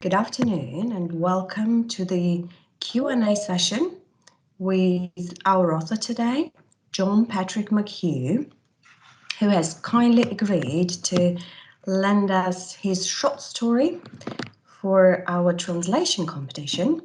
Good afternoon and welcome to the Q&A session with our author today, Jonon Pàtric Макхью, who has kindly agreed to lend us his short story for our translation competition.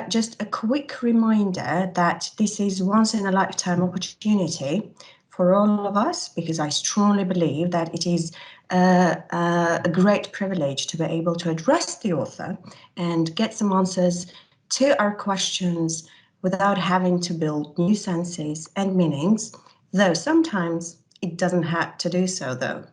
Just a quick reminder that this is once in a lifetime opportunity for all of us, because I strongly believe that it is a great privilege to be able to address the author and get some answers to our questions without having to build new senses and meanings, though sometimes it doesn't have to do so though.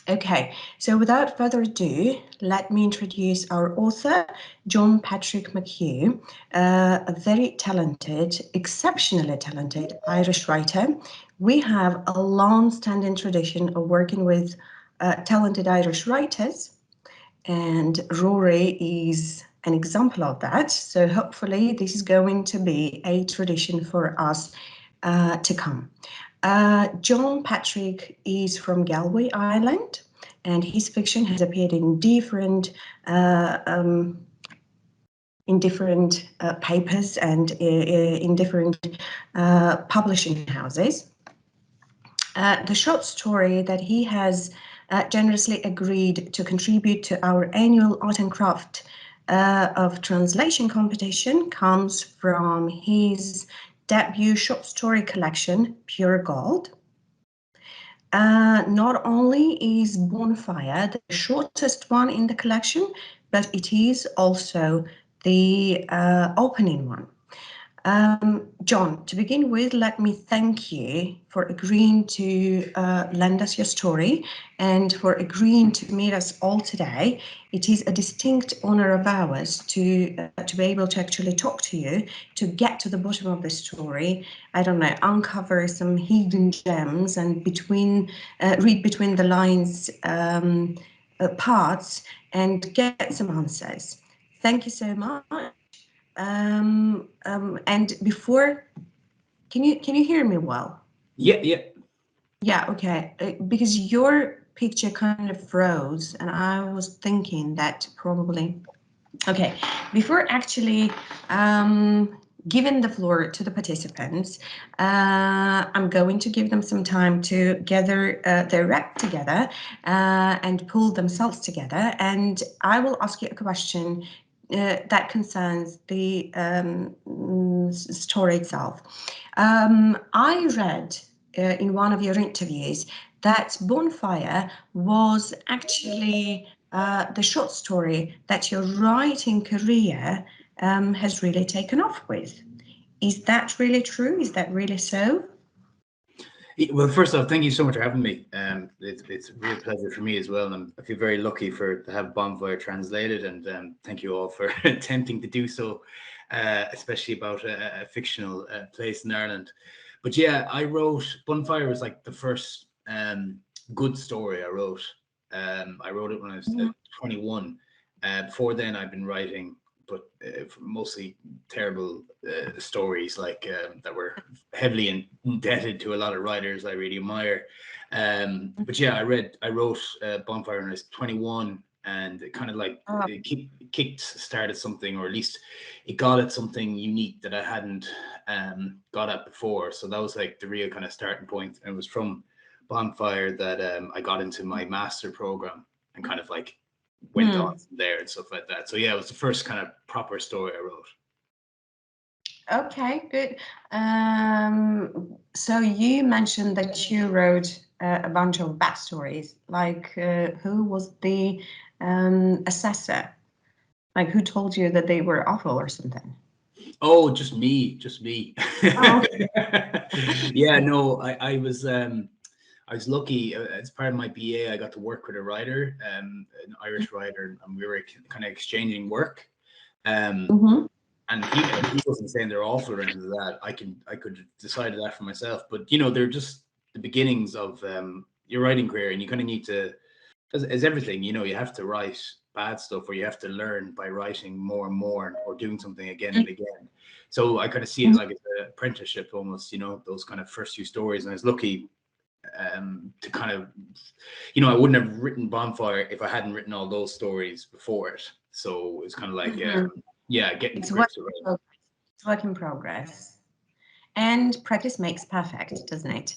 Okay, so without further ado, let me introduce our author, Jonon Pàtric Mackhugh, a very talented, exceptionally talented Irish writer. We have a long-standing tradition of working with talented Irish writers, and Rory is an example of that. So hopefully this is going to be a tradition for us to come. Jonon Pàtric is from Galway, Ireland, and his fiction has appeared in different papers and in different publishing houses. The short story that he has generously agreed to contribute to our annual Art and Craft of Translation competition comes from his debut short story collection, Pure Gold. Not only is Bonfire the shortest one in the collection, but it is also the opening one. John, to begin with, let me thank you for agreeing to lend us your story and for agreeing to meet us all today. It is a distinct honor of ours to be able to actually talk to you, to get to the bottom of the story. I don't know, uncover some hidden gems and read between the lines parts and get some answers. Thank you so much. And before, can you hear me well? Yeah, okay. Because your picture kind of froze, and I was thinking that probably. Okay, before actually giving the floor to the participants, I'm going to give them some time to gather their act together and pull themselves together, and I will ask you a question that concerns the story itself. I read in one of your interviews that Bonfire was actually the short story that your writing career has really taken off with. Is that really true? Is that really so? Well, first off, thank you so much for having me. It's a real pleasure for me as well, and I feel very lucky to have Bonfire translated. And thank you all for attempting to do so, especially about a fictional place in Ireland. But yeah, I wrote Bonfire was like the first good story I wrote. I wrote it when I was 21. Before then, I've been writing, but mostly terrible stories that were heavily indebted to a lot of writers I really admire. But yeah, I wrote Bonfire when I was 21, and it kind of it started something, or at least it got at something unique that I hadn't got at before. So that was like the real kind of starting point. And it was from Bonfire that I got into my master program and kind of like went on from there and stuff like that. So yeah, it was the first kind of proper story I wrote. Okay, good. So you mentioned that you wrote a bunch of backstories. Like, who was the assessor? Like, who told you that they were awful or something? Oh, just me. Oh. Yeah, no, I was lucky. As part of my BA, I got to work with a writer, an Irish writer, and we were kind of exchanging work. And he wasn't saying they're awful or anything like that. I could decide that for myself. But they're just the beginnings of your writing career, and you kind of need to, as everything, you have to write bad stuff, or you have to learn by writing more and more, or doing something again and again. So I kind of see it like it's an apprenticeship almost, those kind of first few stories. And I was lucky to kind of, you know, I wouldn't have written Bonfire if I hadn't written all those stories before it. So it's kind of like, yeah, getting It's to work grips in with it. progress. It's work in progress. And practice makes perfect, doesn't it?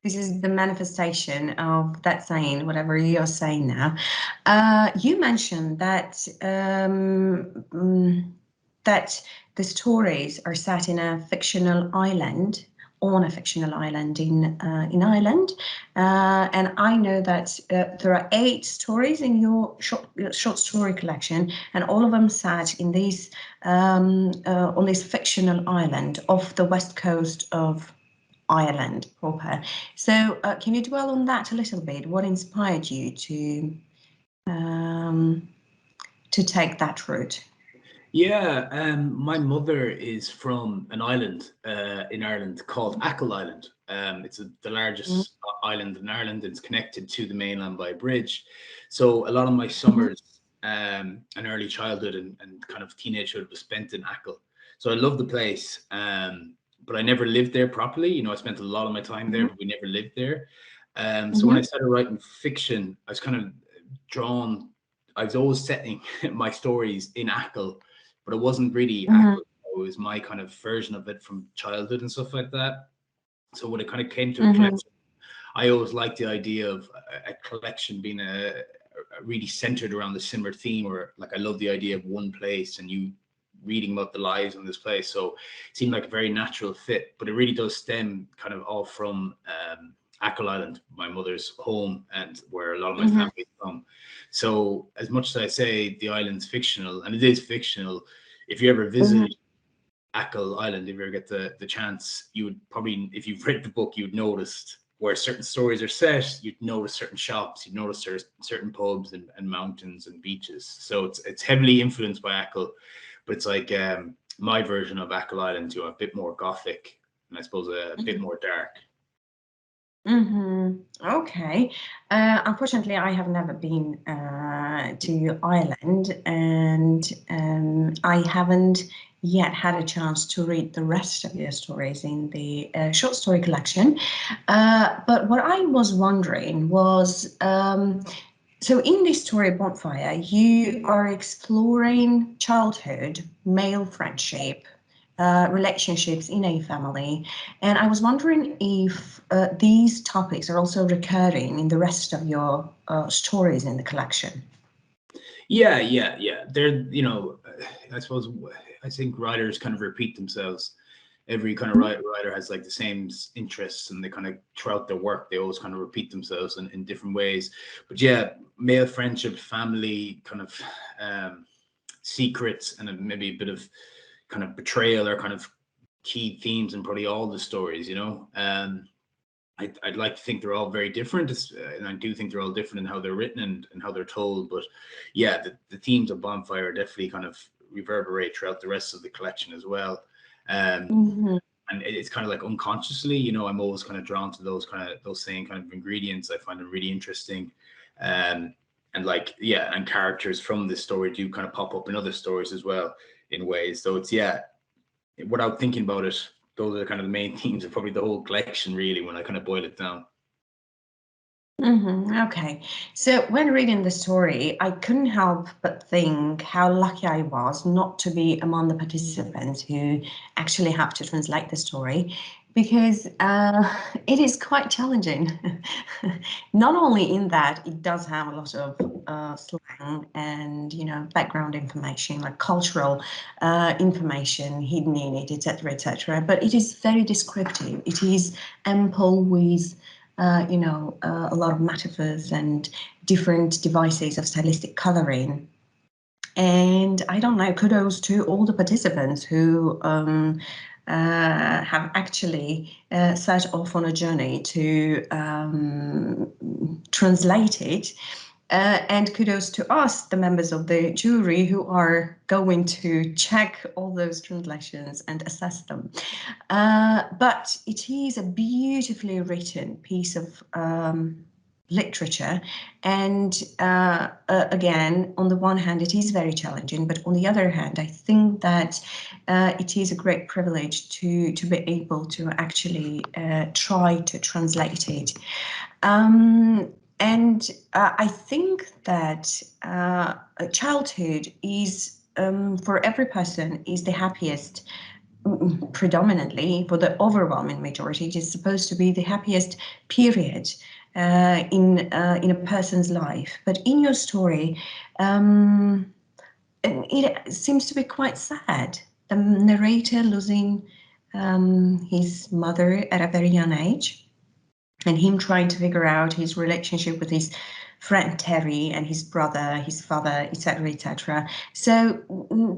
This is the manifestation of that saying, whatever you're saying now. You mentioned that that the stories are set in a fictional island, on a fictional island in Ireland, and I know that there are 8 stories in your short story collection, and all of them set in these on this fictional island off the west coast of Ireland proper. So can you dwell on that a little bit? What inspired you to take that route? Yeah, my mother is from an island in Ireland called Achill Island. It's the largest island in Ireland. It's connected to the mainland by a bridge. So a lot of my summers and early childhood and kind of teenagehood was spent in Achill. So I love the place, but I never lived there properly. You know, I spent a lot of my time there, but we never lived there. So when I started writing fiction, I was kind of drawn. I was always setting my stories in Achill, but it wasn't really Achill. It was my kind of version of it from childhood and stuff like that. So when it kind of came to a collection, I always liked the idea of a collection being a really centered around the similar theme, or like I love the idea of one place and you reading about the lives in this place. So it seemed like a very natural fit, but it really does stem kind of all from Achill Island, my mother's home, and where a lot of my family is from. So as much as I say the island's fictional, and it is fictional, if you ever visit Achill Island, if you ever get the chance, you would probably, if you've read the book, you'd notice where certain stories are set, you'd notice certain shops, you'd notice certain pubs and mountains and beaches. So it's heavily influenced by Achill, but it's like my version of Achill Island, you know, a bit more gothic and I suppose a bit more dark. Okay. Unfortunately, I have never been to Ireland, and I haven't yet had a chance to read the rest of your stories in the short story collection. But what I was wondering was, so in this story, Bonfire, you are exploring childhood, male friendship, relationships in a family. And I was wondering if these topics are also recurring in the rest of your stories in the collection. Yeah. They're, you know, I suppose I think writers kind of repeat themselves. Every kind of writer has like the same interests, and they kind of throughout their work, they always kind of repeat themselves in different ways. But yeah, male friendship, family, kind of secrets, and maybe a bit of kind of betrayal are kind of key themes in probably all the stories, you know. I'd like to think they're all very different, and I do think they're all different in how they're written and how they're told. But yeah, the themes of Bonfire definitely kind of reverberate throughout the rest of the collection as well. And it's kind of like unconsciously, you know, I'm always kind of drawn to those same kind of ingredients. I find them really interesting. And like, yeah, and characters from this story do kind of pop up in other stories as well in ways. So it's, yeah, without thinking about it, those are kind of the main themes of probably the whole collection, really, when I kind of boil it down. Okay, so when reading the story, I couldn't help but think how lucky I was not to be among the participants who actually have to translate the story, because it is quite challenging. Not only in that it does have a lot of slang and, you know, background information, like cultural information hidden in it, etc., but it is very descriptive. It is ample with a lot of metaphors and different devices of stylistic coloring. And I don't know, kudos to all the participants who have actually set off on a journey to translate it. And kudos to us, the members of the jury, who are going to check all those translations and assess them. But it is a beautifully written piece of literature. And again, on the one hand, it is very challenging, but on the other hand, I think that it is a great privilege to be able to actually try to translate it. And I think that childhood is, for every person, is the happiest. Predominantly, for the overwhelming majority, it is supposed to be the happiest period in a person's life. But in your story, it seems to be quite sad. The narrator losing his mother at a very young age, and him trying to figure out his relationship with his friend Terry and his brother, his father, etc., etc. So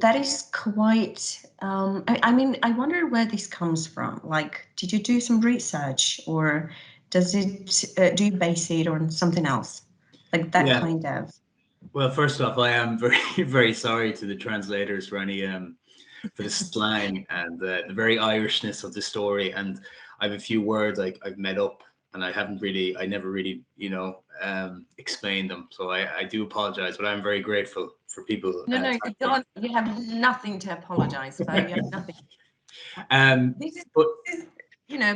that is quite. I mean, I wonder where this comes from. Like, did you do some research, or does it? Do you base it on something else, like that kind of? Well, first off, I am very, very sorry to the translators for any for the slang and the very Irishness of the story. And I have a few words I've made up, and I never really, explained them. So I do apologize, but I'm very grateful for people. No, you don't. You have nothing to apologize for. You have nothing. This is,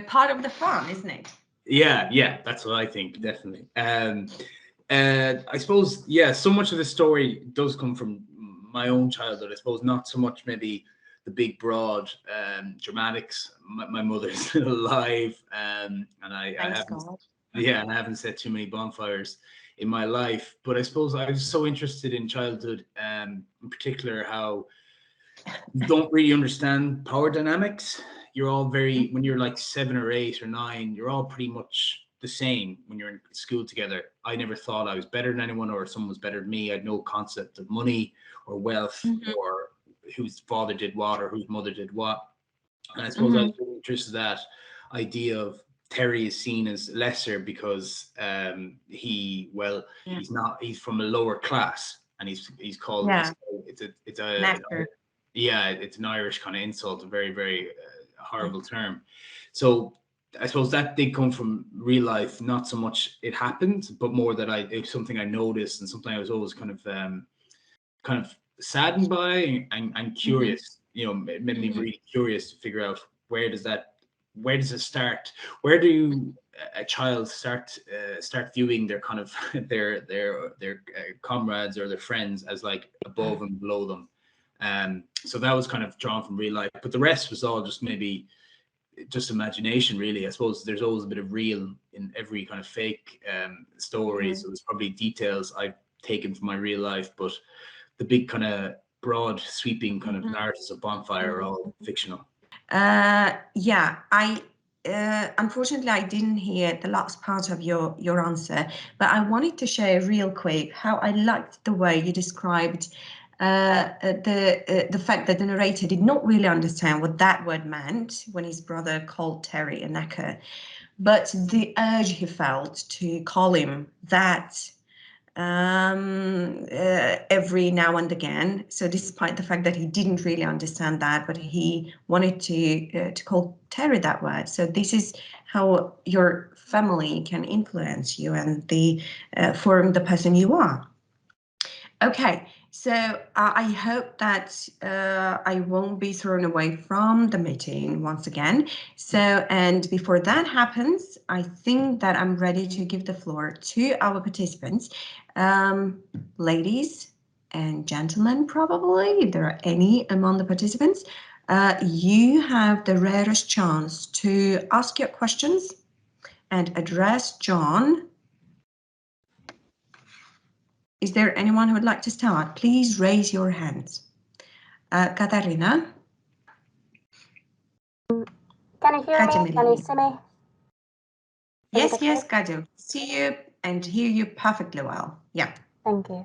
part of the fun, isn't it? Yeah, that's what I think, definitely. I suppose, so much of the story does come from my own childhood. I suppose not so much maybe the big, broad dramatics. My mother's still alive, and I haven't set too many bonfires in my life. But I suppose I was so interested in childhood, in particular how you don't really understand power dynamics. You're all when you're like 7 or 8 or 9, you're all pretty much the same when you're in school together. I never thought I was better than anyone or someone was better than me. I had no concept of money or wealth or whose father did what or whose mother did what. And I suppose I was really interested in that idea of Terry is seen as lesser because he's from a lower class, and he's called it's an Irish kind of insult, a very, very horrible term. So I suppose that did come from real life, not so much it happened, but more that it's something I noticed and something I was always kind of saddened by and curious. It made me really curious to figure out where does it start? Where do a child start viewing their kind of their comrades or their friends as like above and below them? So that was kind of drawn from real life, but the rest was all just maybe just imagination, really. I suppose there's always a bit of real in every kind of fake story. So there's probably details I've taken from my real life, but the big kind of broad sweeping kind of narratives of Bonfire are all fictional. Unfortunately, I didn't hear the last part of your answer, but I wanted to share real quick how I liked the way you described the fact that the narrator did not really understand what that word meant when his brother called Terry a knacker, but the urge he felt to call him that every now and again. So despite the fact that he didn't really understand that, but he wanted to call Terry that word. So this is how your family can influence you and form the person you are. Okay, so I hope that I won't be thrown away from the meeting once again. So, and before that happens, I think that I'm ready to give the floor to our participants. Ladies and gentlemen, probably, if there are any among the participants, you have the rarest chance to ask your questions and address John. Is there anyone who would like to start? Please raise your hands. Katarina? Can you hear me? Can you see me? Yes, Kaju. See you and hear you perfectly well. Yeah. Thank you.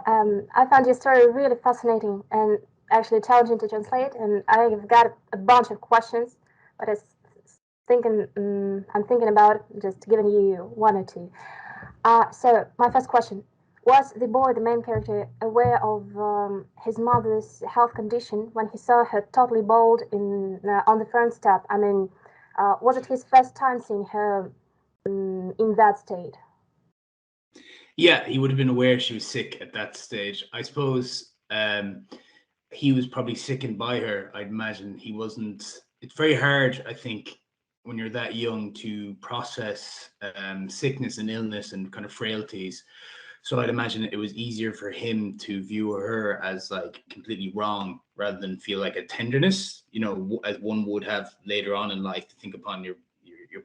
I found your story really fascinating and actually challenging to translate, and I've got a bunch of questions, but I'm thinking about just giving you one or two. So my first question, was the boy, the main character, aware of his mother's health condition when he saw her totally bald on the front step? I mean, was it his first time seeing her in that state? Yeah, he would have been aware she was sick at that stage. I suppose he was probably sickened by her. I'd imagine he wasn't. It's very hard, I think, when you're that young to process sickness and illness and kind of frailties. So I'd imagine it was easier for him to view her as like completely wrong rather than feel like a tenderness, you know, as one would have later on in life, to think upon your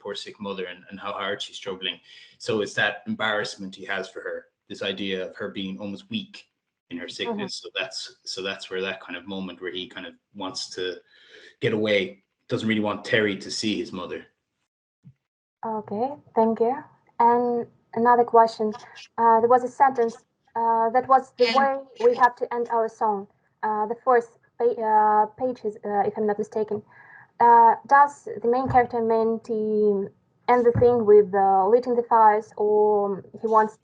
poor sick mother and how hard she's struggling. So it's that embarrassment he has for her, this idea of her being almost weak in her sickness. So that's where that kind of moment where he kind of wants to get away, doesn't really want Terry to see his mother. Okay, thank you. And another question. There was a sentence that was the way we have to end our song. The first pages, if I'm not mistaken. Does the main character mean to end the thing with lighting the fires, or he wants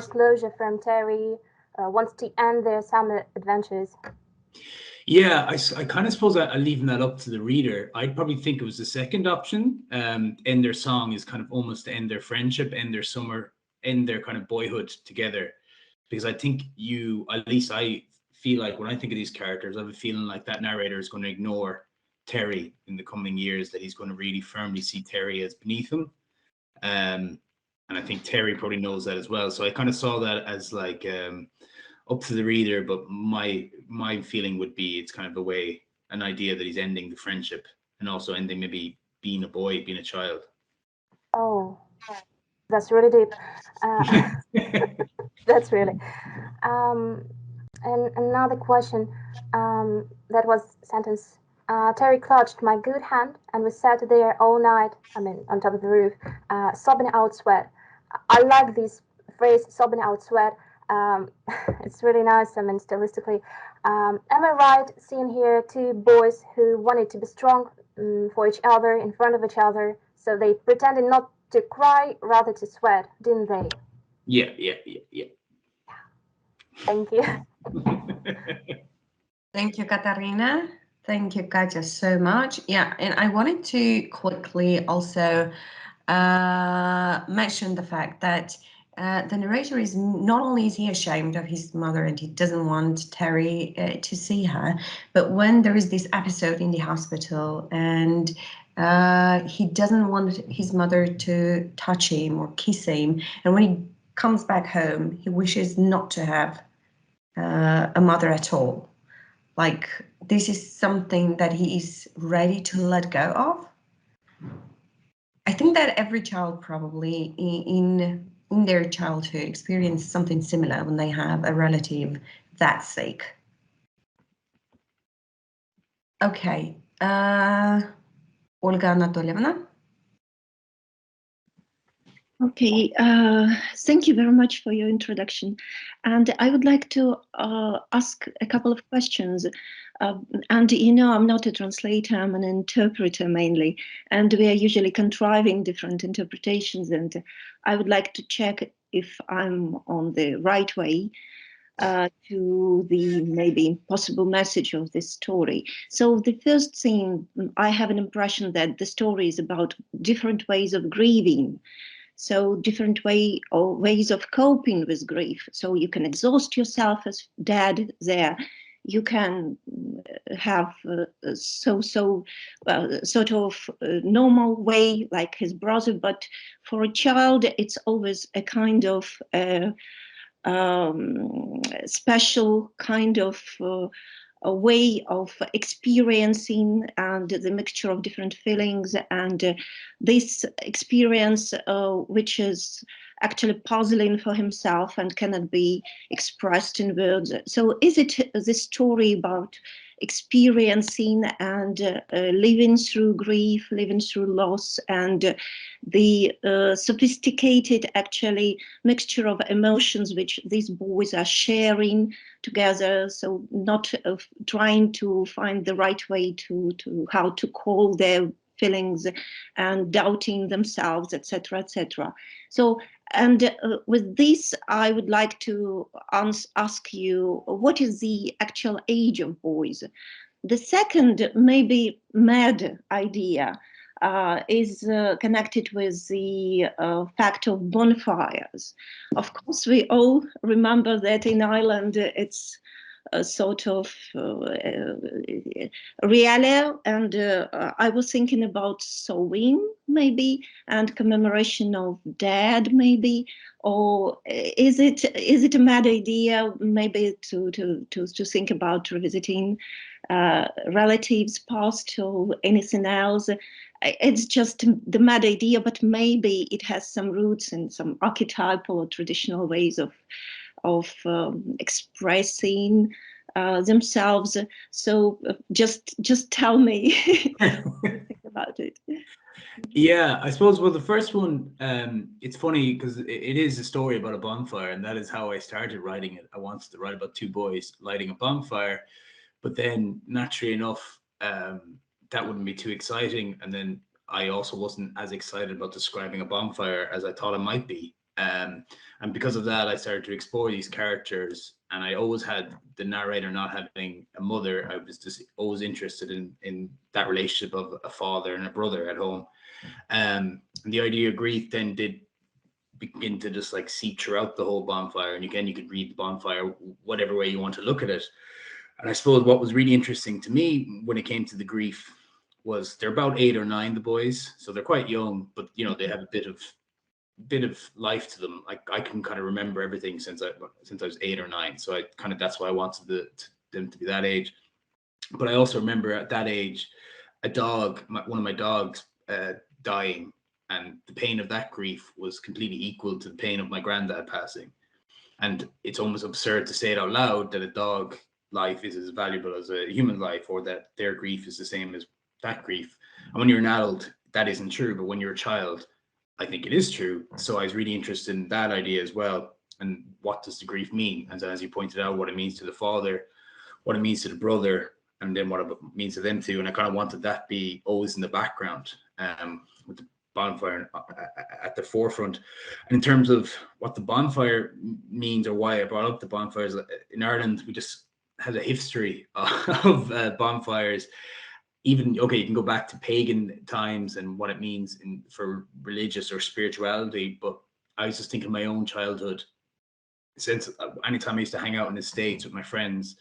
closure from Terry, wants to end their summer adventures? Yeah, I kind of suppose I'm leaving that up to the reader. I'd probably think it was the second option. End their song is kind of almost to end their friendship, end their summer, end their kind of boyhood together. Because I think at least I feel like when I think of these characters, I have a feeling like that narrator is going to ignore Terry in the coming years, that he's going to really firmly see Terry as beneath him. And I think Terry probably knows that as well. So I kind of saw that as like up to the reader, but my feeling would be it's kind of an idea that he's ending the friendship and also ending maybe being a boy, being a child. Oh, that's really deep. That's really. And another question, that was sentence. Terry clutched my good hand, and we sat there all night, on top of the roof, sobbing out sweat. I like this phrase, sobbing out sweat. It's really nice, stylistically. Am I right seeing here two boys who wanted to be strong for each other, in front of each other, so they pretended not to cry, rather to sweat, didn't they? Yeah. Thank you. Thank you, Katarina. Thank you, Katya, so much. Yeah, and I wanted to quickly also mention the fact that the narrator is not only is he ashamed of his mother and he doesn't want Terry to see her, but when there is this episode in the hospital and he doesn't want his mother to touch him or kiss him, and when he comes back home, he wishes not to have a mother at all. Like, this is something that he is ready to let go of. I think that every child probably in their childhood experience something similar when they have a relative that's sick. Okay, Olga Anatolievna. Okay, thank you very much for your introduction. And I would like to ask a couple of questions. And you know, I'm not a translator, I'm an interpreter mainly. And we are usually contriving different interpretations. And I would like to check if I'm on the right way to the maybe possible message of this story. So the first thing, I have an impression that the story is about different ways of grieving. So different ways of coping with grief. So you can exhaust yourself as dad there. You can have sort of normal way like his brother, but for a child, it's always a kind of special kind of a way of experiencing and the mixture of different feelings, and this experience which is actually puzzling for himself and cannot be expressed in words. So is it this story about experiencing and living through grief, living through loss, and the sophisticated actually mixture of emotions which these boys are sharing together, so not trying to find the right way to how to call their feelings and doubting themselves, etc., etc. So, and with this, I would like to ask you, what is the actual age of boys? The second, maybe mad idea, is connected with the fact of bonfires. Of course, we all remember that in Ireland it's a sort of realia, and I was thinking about sowing maybe, and commemoration of dead maybe, or is it a mad idea maybe to think about revisiting relatives past or anything else? It's just the mad idea, but maybe it has some roots in some archetypal or traditional ways of expressing themselves. So just tell me think about it. Yeah, I suppose, well, the first one, it's funny because it is a story about a bonfire, and that is how I started writing it. I wanted to write about two boys lighting a bonfire, but then naturally enough, that wouldn't be too exciting. And then I also wasn't as excited about describing a bonfire as I thought I might be. And because of that, I started to explore these characters, and I always had the narrator not having a mother. I was just always interested in that relationship of a father and a brother at home. And the idea of grief then did begin to just like seep throughout the whole bonfire. And again, you could read the bonfire whatever way you want to look at it. And I suppose what was really interesting to me when it came to the grief was they're about 8 or 9, the boys, so they're quite young, but you know, they have a bit of life to them. Like I can kind of remember everything since I was 8 or 9, so I kind of, that's why I wanted them to be that age. But I also remember at that age a dog, one of my dogs, dying, and the pain of that grief was completely equal to the pain of my granddad passing. And it's almost absurd to say it out loud that a dog life is as valuable as a human life, or that their grief is the same as that grief. And when you're an adult, that isn't true, but when you're a child, I think it is true. So I was really interested in that idea as well. And what does the grief mean? And as you pointed out, what it means to the father, what it means to the brother, and then what it means to them too. And I kind of wanted that be always in the background, with the bonfire at the forefront. And in terms of what the bonfire means, or why I brought up the bonfires, in Ireland, we just had a history of bonfires. Even, okay, you can go back to pagan times and what it means for religious or spirituality, but I was just thinking of my own childhood. Since anytime I used to hang out in the States with my friends,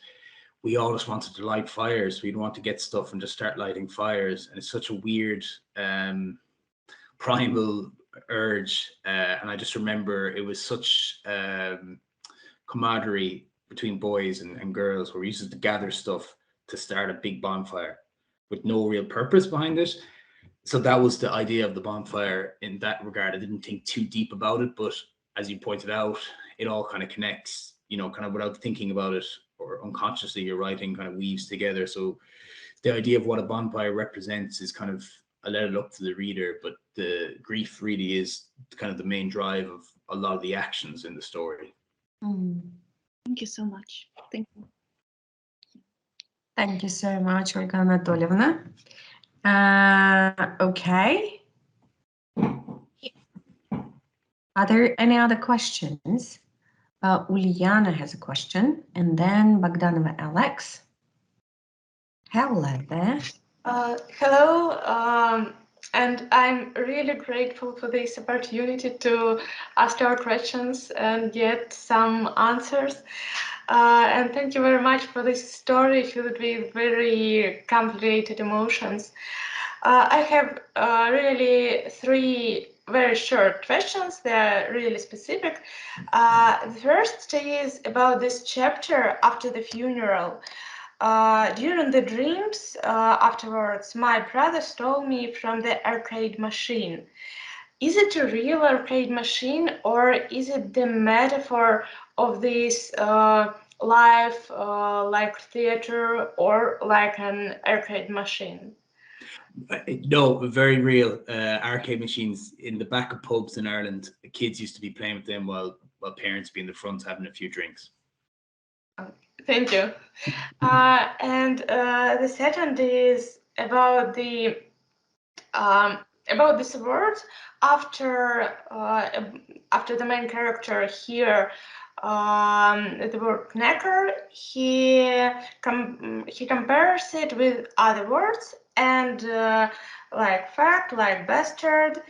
we all just wanted to light fires. We'd want to get stuff and just start lighting fires. And it's such a weird primal urge. And I just remember it was such camaraderie between boys and girls, where we used to gather stuff to start a big bonfire with no real purpose behind it. So that was the idea of the bonfire in that regard. I didn't think too deep about it, but as you pointed out, it all kind of connects, you know, kind of without thinking about it, or unconsciously your writing kind of weaves together. So the idea of what a bonfire represents is kind of, I let it up to the reader, but the grief really is kind of the main drive of a lot of the actions in the story. Thank you so much. Thank you. Thank you so much, Olga Anatolievna. Okay. Are there any other questions? Uliana has a question, and then Bogdanova Alex. Hello there. Hello, and I'm really grateful for this opportunity to ask our questions and get some answers. And thank you very much for this story filled with very complicated emotions. I have really 3 very short questions. They're really specific. The first is about this chapter after the funeral. During the dreams afterwards, my brother stole me from the arcade machine. Is it a real arcade machine, or is it the metaphor of this life like theater or like an arcade machine? No, very real. Arcade machines in the back of pubs in Ireland. Kids used to be playing with them while parents be in the front having a few drinks. Thank you. And the second is about the about this word after the main character here, the word knacker. He compares it with other words, and like fact, like bastard.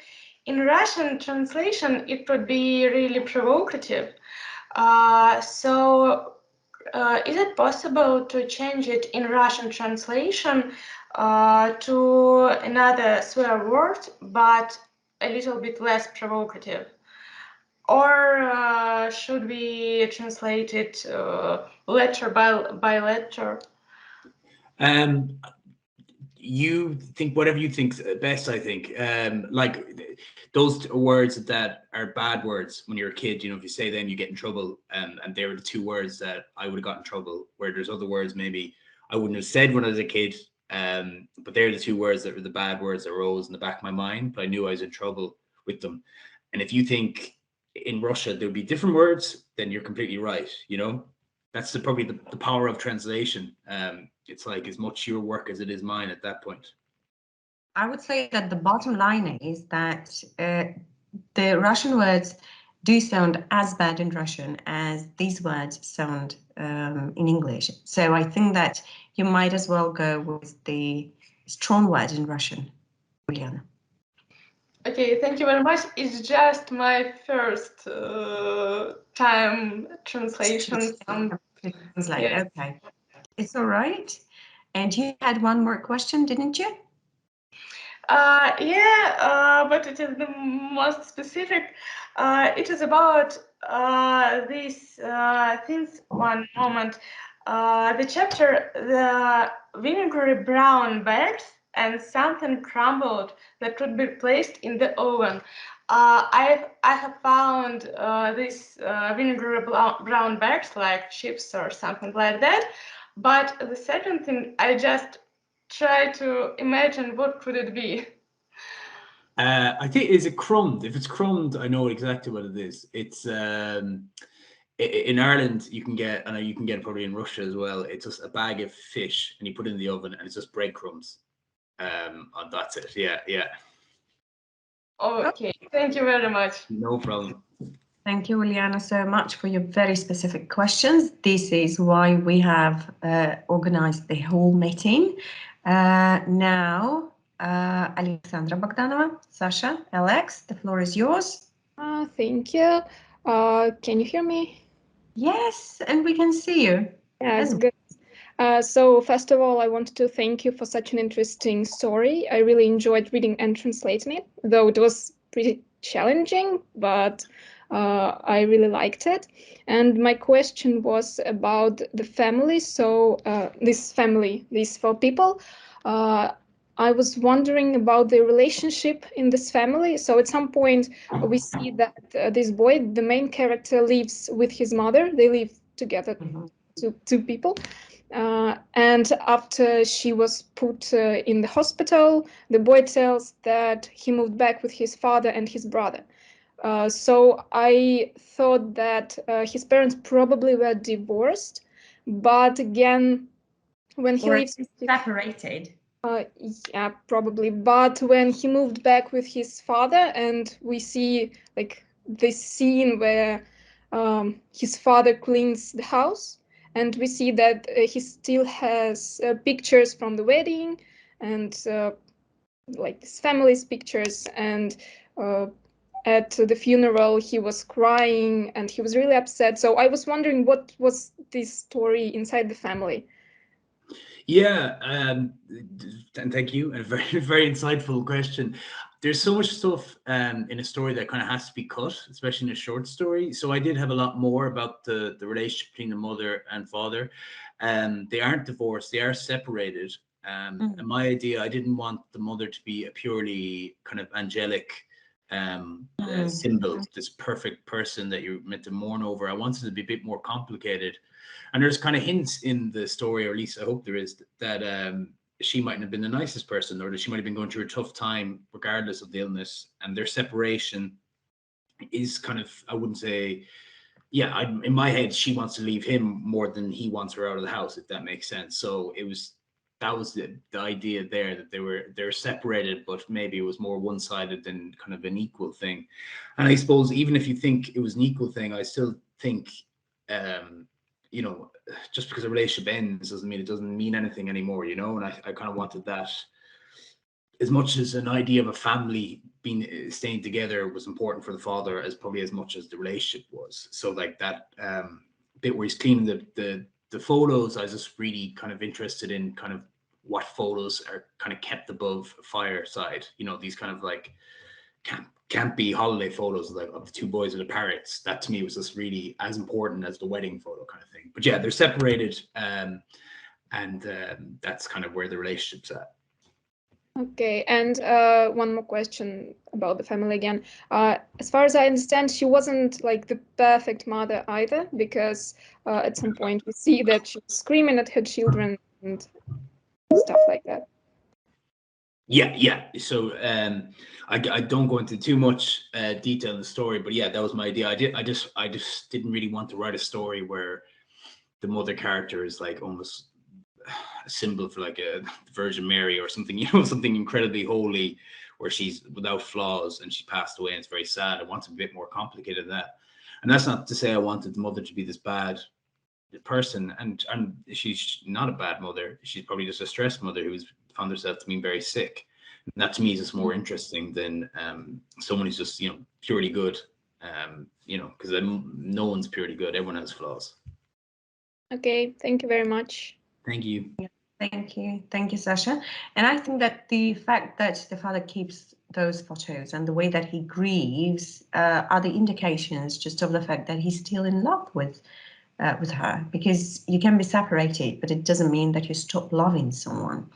In Russian translation, it would be really provocative. So is it possible to change it in Russian translation to another swear word, but a little bit less provocative? Or should we translate it letter by letter? You think whatever you think's best, I think. Like those words that are bad words when you're a kid, you know, if you say them, you get in trouble. And they were the two words that I would have got in trouble, where there's other words maybe I wouldn't have said when I was a kid. But they're the two words that were the bad words that were always in the back of my mind, but I knew I was in trouble with them. And if you think in Russia there would be different words, then you're completely right, you know? That's probably the power of translation. It's like as much your work as it is mine at that point. I would say that the bottom line is that the Russian words do sound as bad in Russian as these words sound in English. So I think that you might as well go with the strong words in Russian, Juliana. Okay, thank you very much. It's just my first time translation. Yeah. Okay, it's all right. And you had one more question, didn't you? Yeah, but it is the most specific. It is about these things. One moment. The chapter, the vinegary brown bags and something crumbled that could be placed in the oven. I have found these vinegary brown bags like chips or something like that. But the second thing, I just try to imagine what could it be. I think is it crumbed. If it's crumbed, I know exactly what it is. It's in Ireland you can get, and you can get it probably in Russia as well. It's just a bag of fish, and you put it in the oven, and it's just breadcrumbs. And that's it. Yeah, yeah. Okay, thank you very much. No problem. Thank you, Juliana, so much for your very specific questions. This is why we have organized the whole meeting. Now, Alexandra Bogdanova, Sasha, Alex, the floor is yours. Thank you. Can you hear me? Yes, and we can see you. Yes, good. So first of all, I wanted to thank you for such an interesting story. I really enjoyed reading and translating it, though it was pretty challenging, but I really liked it. And my question was about the family. So this family, these 4 people, I was wondering about the relationship in this family. So at some point, we see that this boy, the main character, lives with his mother. They live together, two people. And after she was put in the hospital, the boy tells that he moved back with his father and his brother. So I thought that his parents probably were divorced, but again, when he lives separated. Yeah, probably. But when he moved back with his father, and we see like this scene where his father cleans the house, and we see that he still has pictures from the wedding and like his family's pictures. And at the funeral, he was crying and he was really upset. So I was wondering what was this story inside the family. Yeah, and thank you. And a very, very insightful question. There's so much stuff in a story that kind of has to be cut, especially in a short story. So I did have a lot more about the relationship between the mother and father. They aren't divorced, they are separated. And my idea, I didn't want the mother to be a purely kind of angelic symbol, this perfect person that you're meant to mourn over. I wanted it to be a bit more complicated. And there's kind of hints in the story, or at least I hope there is, that she mightn't have been the nicest person, or that she might have been going through a tough time regardless of the illness. And their separation is kind of, I wouldn't say, yeah, in my head, she wants to leave him more than he wants her out of the house, if that makes sense. So that was the idea there, that they're separated, but maybe it was more one-sided than kind of an equal thing. And I suppose even if you think it was an equal thing, I still think you know, just because a relationship ends doesn't mean it doesn't mean anything anymore, you know. And I kind of wanted that as much as an idea of a family being staying together was important for the father, as probably as much as the relationship was. So like that bit where he's cleaning the photos, I was just really kind of interested in kind of what photos are kind of kept above fireside. You know, these kind of like can't be holiday photos like of the two boys and the parrots. That to me was just really as important as the wedding photo kind of thing. But yeah, they're separated, and that's kind of where the relationship's at. Okay, and one more question about the family again. As far as I understand, she wasn't like the perfect mother either, because at some point we see that she was screaming at her children and stuff like that. Yeah. So I don't go into too much detail in the story, but yeah, that was my idea. I just didn't really want to write a story where the mother character is like almost a symbol for like a Virgin Mary or something, you know, something incredibly holy, where she's without flaws and she passed away and it's very sad. I want it a bit more complicated than that. And that's not to say I wanted the mother to be this bad person, and she's not a bad mother. She's probably just a stressed mother who's found herself to being very sick. And that to me is just more interesting than someone who's just, you know, purely good, you know, because no one's purely good. Everyone has flaws. Okay, thank you very much. Thank you. Thank you, Sasha. And I think that the fact that the father keeps those photos and the way that he grieves are the indications just of the fact that he's still in love with her, because you can be separated, but it doesn't mean that you stop loving someone.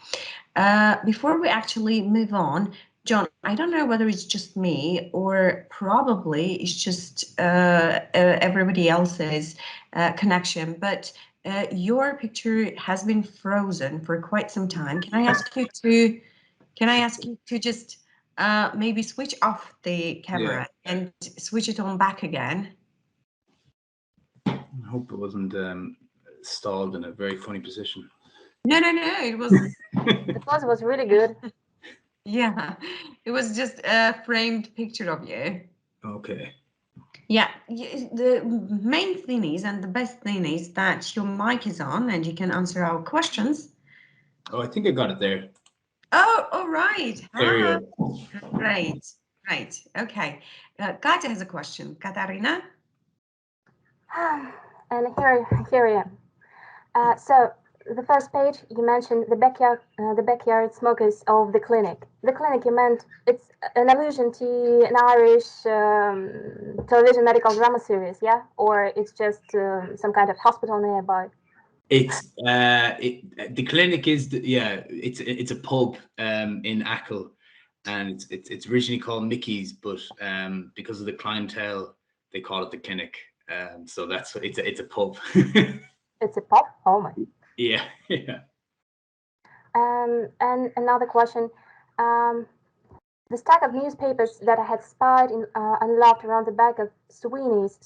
Before we actually move on, John, I don't know whether it's just me or probably it's just everybody else's connection, but your picture has been frozen for quite some time. Can I ask you to just maybe switch off the camera and switch it on back again? I hope it wasn't stalled in a very funny position. No, it was. The pose was really good. Yeah, it was just a framed picture of you. Okay. Yeah, the main thing is, and the best thing is that your mic is on and you can answer our questions. Oh, I think I got it there. Oh, all right. There you go. Great. Okay. Katya has a question. Katarina? And here I am. So the first page you mentioned the backyard smokers of the clinic. The clinic you meant it's an allusion to an Irish television medical drama series, yeah, or it's just some kind of hospital nearby. It's the clinic is it's a pub in Achill, and it's originally called Mickey's, but because of the clientele they call it the clinic. So that's it's a pub. It's a pub? Oh my. Yeah. And another question. The stack of newspapers that I had spied and loved around the back of Sweeney's,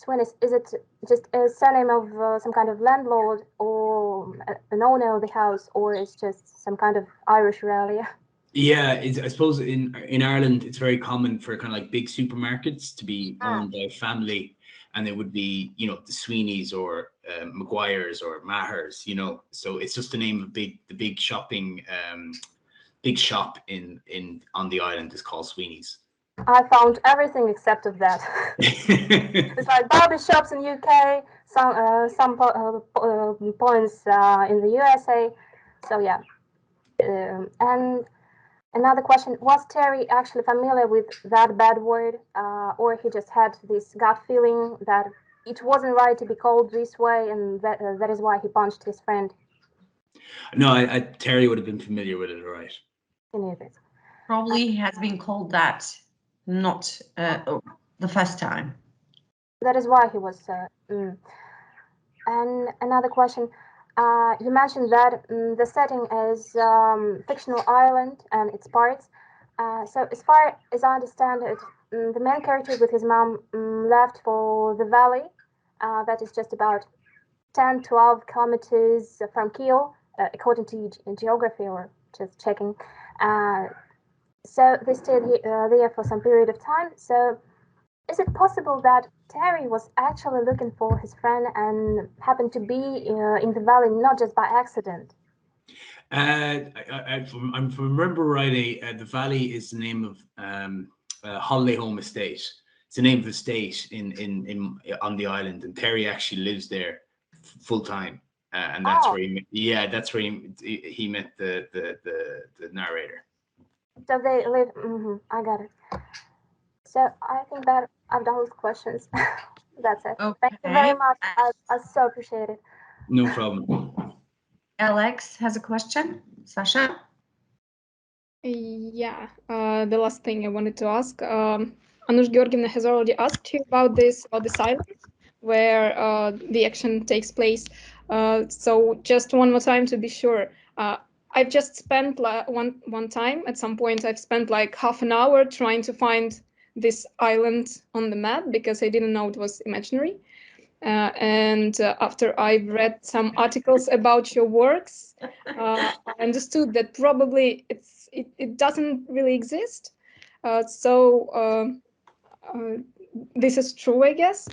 is it just a surname of some kind of landlord or an owner of the house, or it's just some kind of Irish regalia? Yeah, I suppose in Ireland it's very common for kind of like big supermarkets to be owned by a family, and it would be, you know, the Sweeney's or Maguire's or Maher's, you know. So it's just the name of the big shopping big shop on the island is called Sweeney's. I found everything except of that. It's like barber shops in UK, some points in the USA. So yeah. And another question: was Terry actually familiar with that bad word, or he just had this gut feeling that it wasn't right to be called this way, and that is why he punched his friend? No, Terry would have been familiar with it, all right. He knew this. Probably he has been called that, not the first time. That is why he was. And another question. You mentioned that the setting is fictional Ireland and its parts. So as far as I understand it, the main character with his mom left for the valley. That is just about 10-12 kilometers from Kiel, according to geography or just checking. So they stayed there for some period of time. So is it possible that Terry was actually looking for his friend and happened to be in the valley not just by accident? If I remember rightly, the valley is the name of Holiday Home Estate. It's the name of the estate in on the island, and Terry actually lives there full time, and that's where that's where he met the narrator. So they live. I got it. So I think that I've done with questions. That's it. Okay. Thank you very much. I so appreciate it. No problem. Alex has a question. Sasha? Yeah, the last thing I wanted to ask, Anush Georgievna has already asked you about this island where the action takes place. So just one more time to be sure. I've just spent one time at some point. I've spent like half an hour trying to find this island on the map because I didn't know it was imaginary. And after I've read some articles about your works, I understood that probably it doesn't really exist. So this is true, I guess.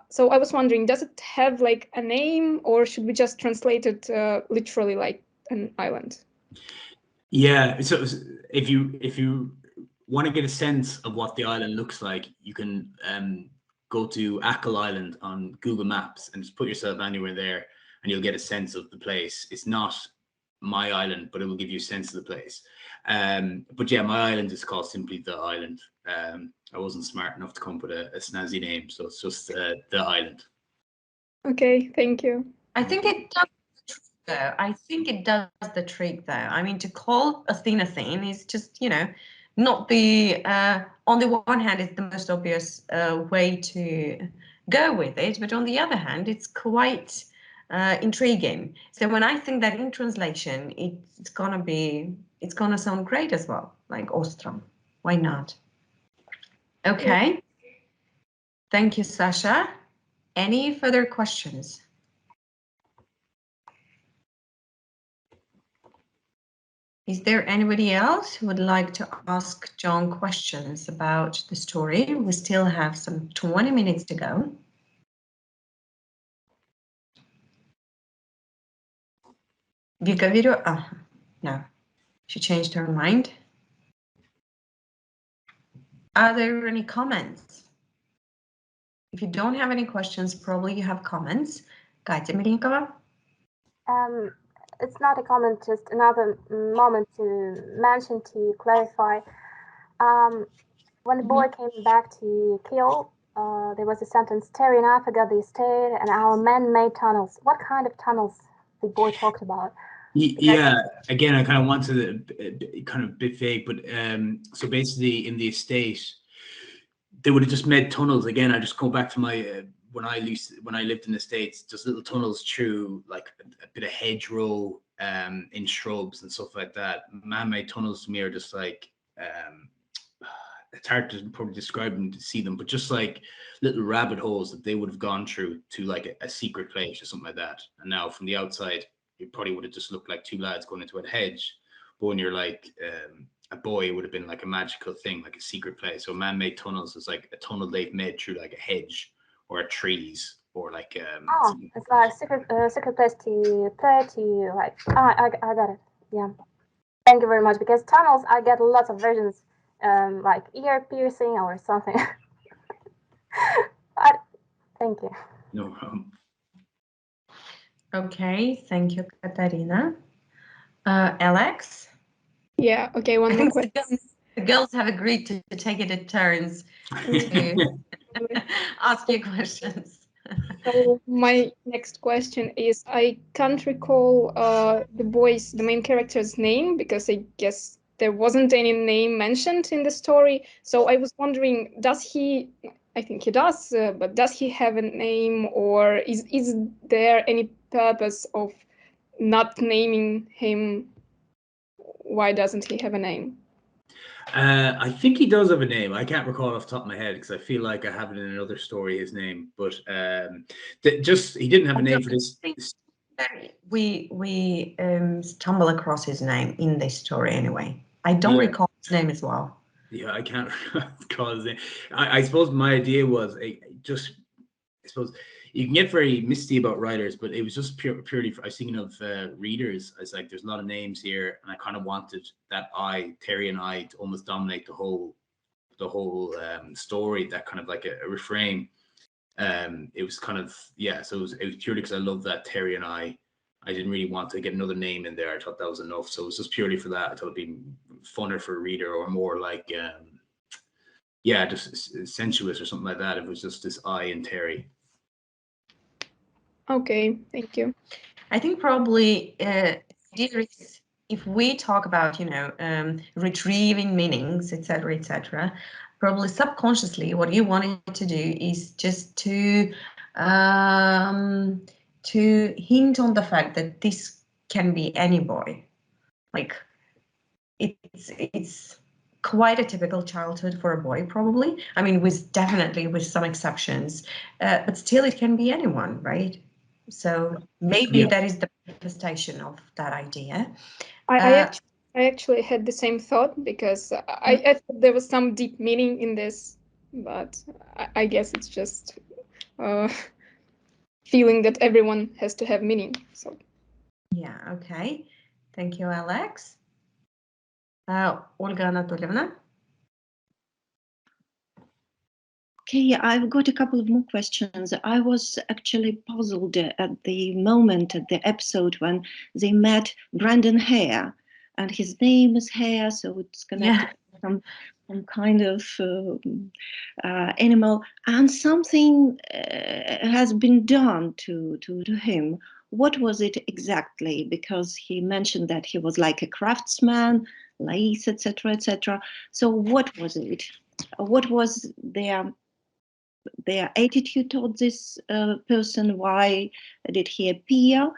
So I was wondering, does it have like a name, or should we just translate it literally like an island? Yeah. So if you want to get a sense of what the island looks like, you can go to Ackle Island on Google Maps and just put yourself anywhere there, and you'll get a sense of the place. It's not my island, but it will give you a sense of the place. But yeah, my island is called simply The Island. I wasn't smart enough to come up with a snazzy name, so it's just The Island. Okay, thank you. I think it does the trick, though. I think it does the trick, though. I mean, to call a thing is just, not the, on the one hand, it's the most obvious way to go with it, but on the other hand, it's quite intriguing. So when I think that in translation, it's gonna sound great as well, like Ostrom. Why not? Okay. Thank you, Sasha. Any further questions? Is there anybody else who would like to ask John questions about the story? We still have some 20 minutes to go. Vika video? No, she changed her mind. Are there any comments? If you don't have any questions, probably you have comments. Katya Mirinkova? It's not a comment, just another moment to mention, to clarify. When the boy came back to kill, there was a sentence, Terry and I forgot the estate and our men made tunnels. What kind of tunnels the boy talked about? Yeah, again, I kind of wanted to kind of bit vague, but so basically in the estate, they would have just made tunnels. Again, I just go back to my when I lived in the States, just little tunnels through like a bit of hedgerow in shrubs and stuff like that. Man-made tunnels to me are just like it's hard to probably describe them to see them, but just like little rabbit holes that they would have gone through to like a secret place or something like that. And now from the outside, it probably would have just looked like two lads going into a hedge. But when you're like a boy, it would have been like a magical thing, like a secret place. So man-made tunnels is like a tunnel they've made through like a hedge or a trees or like it's like secret place to play to like. I got it. Yeah, thank you very much. Because tunnels, I get lots of versions, like ear piercing or something. Thank you. No problem. Okay, thank you, Katarina. Alex? Yeah, okay, one more question. The girls have agreed to take it in turns to ask you questions. So my next question is, I can't recall the main character's name, because I guess there wasn't any name mentioned in the story. So I was wondering, does he, I think he does, but does he have a name, or is there any purpose of not naming him? Why doesn't he have a name? I think he does have a name. I can't recall off the top of my head because I feel like I have it in another story, his name, but just he didn't have a name for this. We stumble across his name in this story anyway. I don't recall his name as well. Yeah, I can't recall his name. I suppose my idea was just suppose you can get very misty about writers, but it was just purely I was thinking of readers. I was like, there's a lot of names here, and I kind of wanted that Terry and I, to almost dominate the whole story, that kind of like a refrain. It was kind of, yeah, so it was purely because I love that Terry and I didn't really want to get another name in there. I thought that was enough. So it was just purely for that. I thought it'd be funner for a reader, or more like, yeah, just sensuous or something like that. If it was just this I and Terry. Okay, thank you. I think probably if we talk about, retrieving meanings, etc., probably subconsciously what you wanted to do is just to hint on the fact that this can be any boy. Like it's quite a typical childhood for a boy, probably. I mean, definitely with some exceptions, but still it can be anyone, right? So maybe that is the manifestation of that idea. I actually had the same thought, because I thought there was some deep meaning in this, but I guess it's just feeling that everyone has to have meaning. So yeah, okay. Thank you, Alex. Olga Anatolievna. Okay, I've got a couple of more questions. I was actually puzzled at the moment, at the episode when they met Brandon Hare, and his name is Hare, so it's connected to some kind of animal, and something has been done to him. What was it exactly? Because he mentioned that he was like a craftsman, lace, etc., etc. So what was it? What was their attitude toward this person? Why did he appear?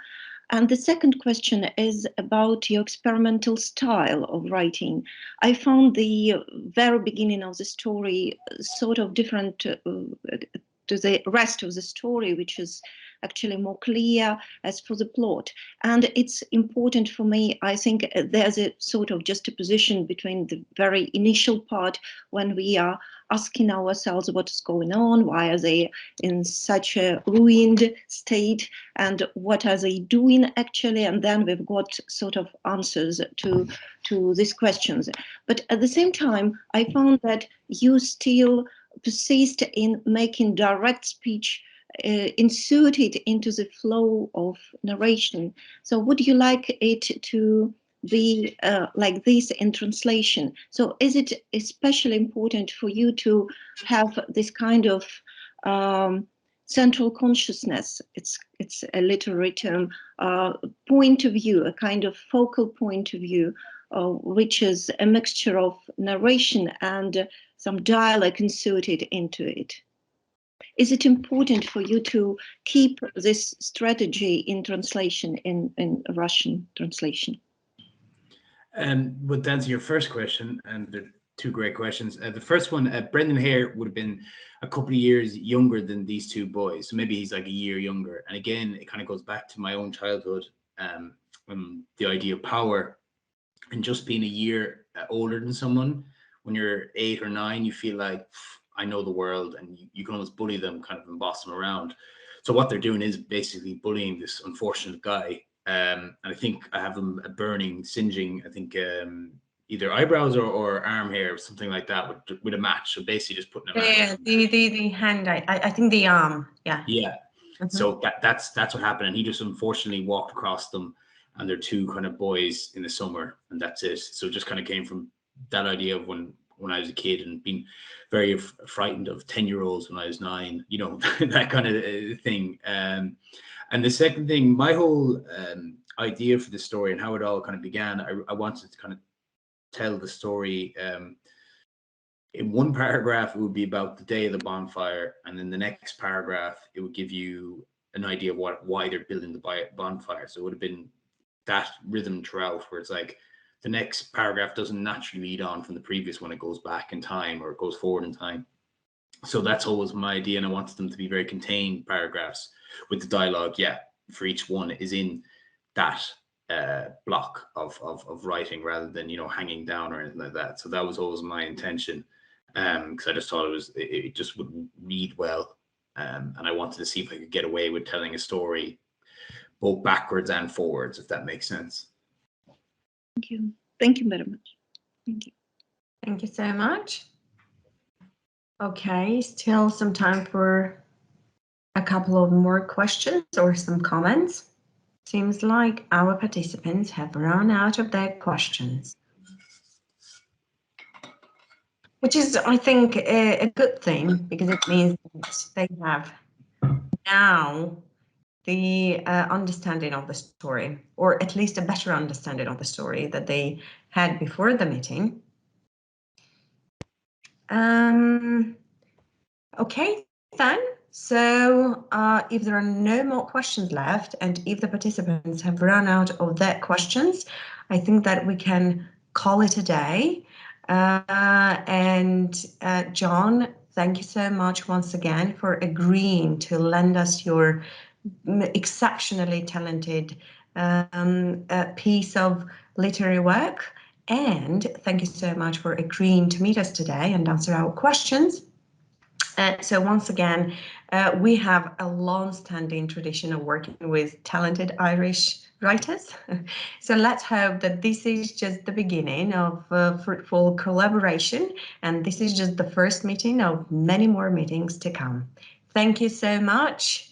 And the second question is about your experimental style of writing. I found the very beginning of the story sort of different to the rest of the story, which is actually more clear as for the plot. And it's important for me, I think there's a sort of juxtaposition between the very initial part, when we are asking ourselves what is going on, why are they in such a ruined state, and what are they doing actually, and then we've got sort of answers to these questions. But at the same time, I found that you still persist in making direct speech inserted into the flow of narration. So would you like it to be like this in translation? So is it especially important for you to have this kind of central consciousness, it's a literary term, point of view, a kind of focal point of view, which is a mixture of narration and some dialogue inserted into it? Is it important for you to keep this strategy in translation, in Russian translation? Well, to answer your first question, and they're two great questions. The first one, Brendan Hare would have been a couple of years younger than these two boys. So maybe he's like a year younger. And again, it kind of goes back to my own childhood, the idea of power and just being a year older than someone. When you're 8 or 9, you feel like, I know the world, and you can almost bully them, kind of, and boss them around. So what they're doing is basically bullying this unfortunate guy. And I think I have them burning, singeing, I think either eyebrows or arm hair, something like that, with a match. So basically just putting a match. Yeah, the hand, I think the arm, yeah. Yeah. So that's what happened. And he just unfortunately walked across them, and they're two kind of boys in the summer, and that's it. So it just kind of came from that idea of when I was a kid, and being very frightened of 10-year-olds when I was 9, you know, that kind of thing. And the second thing, my whole idea for the story and how it all kind of began, I wanted to kind of tell the story. In one paragraph, it would be about the day of the bonfire, and in the next paragraph, it would give you an idea of why they're building the bonfire. So it would have been that rhythm throughout, where it's like the next paragraph doesn't naturally lead on from the previous one. It goes back in time, or it goes forward in time. So that's always my idea, and I wanted them to be very contained paragraphs with the dialogue, for each one is in that block of writing, rather than, you know, hanging down or anything like that. So that was always my intention, because I just thought it just would read well. and I wanted to see if I could get away with telling a story both backwards and forwards, if that makes sense. Thank you. Thank you very much. Thank you. Thank you so much. Okay, still some time for a couple of more questions or some comments. Seems like our participants have run out of their questions, which is, I think, a good thing, because it means that they have now the understanding of the story, or at least a better understanding of the story that they had before the meeting. Okay, then. So if there are no more questions left, and if the participants have run out of their questions, I think that we can call it a day. John, thank you so much once again for agreeing to lend us your exceptionally talented piece of literary work. And thank you so much for agreeing to meet us today and answer our questions. So once again, we have a long-standing tradition of working with talented Irish writers. So let's hope that this is just the beginning of fruitful collaboration, and this is just the first meeting of many more meetings to come. Thank you so much.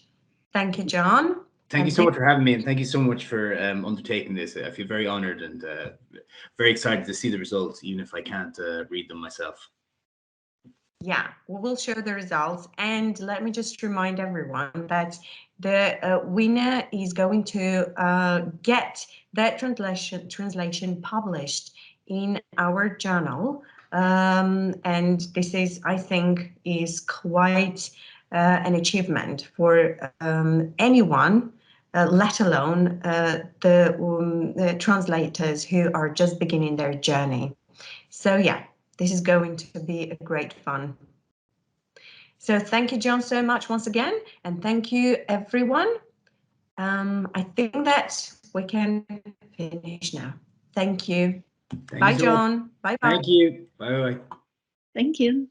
Thank you, John. Thank you so much for having me, and thank you so much for undertaking this. I feel very honored and very excited to see the results, even if I can't read them myself. Yeah, we will show the results, and let me just remind everyone that the winner is going to get that translation published in our journal, and this is, I think, is quite an achievement for anyone, let alone the translators who are just beginning their journey. So yeah, this is going to be a great fun. So thank you, John, so much once again, and thank you, everyone. I think that we can finish now. Thank you. Bye, John. Bye-bye. Thank you. Bye-bye. Thank you.